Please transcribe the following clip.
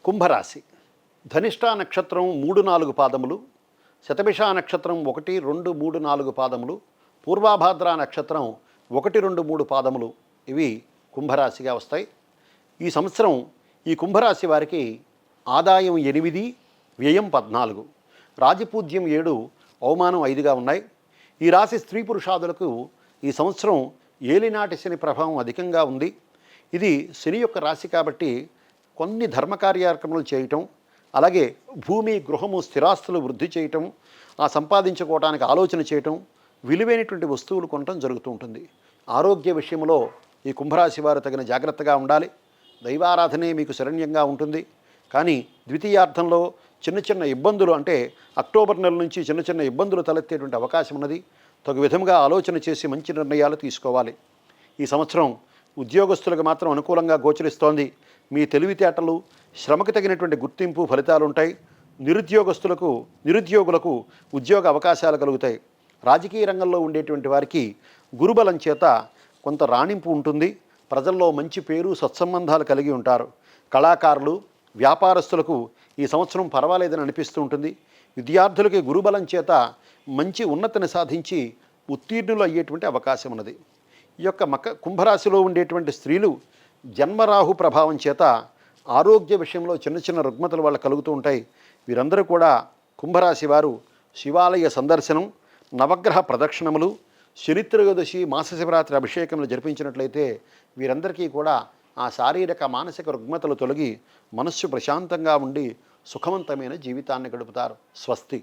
కుంభరాశి. ధనిష్ఠా నక్షత్రం 3-4 పాదములు, శతభిష నక్షత్రం 1, 2, 3, 4 పాదములు, పూర్వాభాద్ర నక్షత్రం 1, 2, 3 పాదములు ఇవి కుంభరాశిగా వస్తాయి. ఈ సంవత్సరం ఈ కుంభరాశి వారికి ఆదాయం 8, వ్యయం 14, రాజపూజ్యం 7, అవమానం 5గా ఉన్నాయి. ఈ రాశి స్త్రీ పురుషాదులకు ఈ సంవత్సరం ఏలినాటి శని ప్రభావం అధికంగా ఉంది. ఇది శని యొక్క రాశి కాబట్టి కొన్ని ధర్మకార్యక్రమాలు చేయటం, అలాగే భూమి గృహము స్థిరాస్తులు వృద్ధి చేయటం, ఆ సంపాదించుకోవడానికి ఆలోచన చేయటం, విలువైనటువంటి వస్తువులు కొనటం జరుగుతూ ఉంటుంది. ఆరోగ్య విషయంలో ఈ కుంభరాశి వారు తగిన జాగ్రత్తగా ఉండాలి. దైవారాధనే మీకు శరణ్యంగా ఉంటుంది. కానీ ద్వితీయార్థంలో చిన్న చిన్న ఇబ్బందులు, అంటే అక్టోబర్ నెల నుంచి చిన్న చిన్న ఇబ్బందులు తలెత్తేటువంటి అవకాశం ఉన్నది. తగు విధంగా ఆలోచన చేసి మంచి నిర్ణయాలు తీసుకోవాలి. ఈ సంవత్సరం ఉద్యోగస్తులకు మాత్రం అనుకూలంగా గోచరిస్తోంది. మీ తెలివితేటలు, శ్రమకు తగినటువంటి గుర్తింపు ఫలితాలు ఉంటాయి. నిరుద్యోగులకు ఉద్యోగ అవకాశాలు కలుగుతాయి. రాజకీయ రంగంలో ఉండేటువంటి వారికి గురుబలం చేత కొంత రాణింపు ఉంటుంది. ప్రజల్లో మంచి పేరు, సత్సంబంధాలు కలిగి ఉంటారు. కళాకారులు, వ్యాపారస్తులకు ఈ సంవత్సరం పర్వాలేదని అనిపిస్తూ ఉంటుంది. విద్యార్థులకి గురుబలం చేత మంచి ఉన్నతిని సాధించి ఉత్తీర్ణులు అయ్యేటువంటి అవకాశం ఉన్నది. ఈ యొక్క కుంభరాశిలో ఉండేటువంటి స్త్రీలు జన్మరాహు ప్రభావం చేత ఆరోగ్య విషయంలో చిన్న చిన్న రుగ్మతలు వాళ్ళకు కలుగుతూ ఉంటాయి. వీరందరూ కూడా కుంభరాశి వారు శివాలయ సందర్శనం, నవగ్రహ ప్రదక్షిణములు, శనిత్రయోదశి, మాస శివరాత్రి అభిషేకములు జరిపించినట్లయితే వీరందరికీ కూడా ఆ శారీరక మానసిక రుగ్మతలు తొలగి మనస్సు ప్రశాంతంగా ఉండి సుఖవంతమైన జీవితాన్ని గడుపుతారు. స్వస్తి.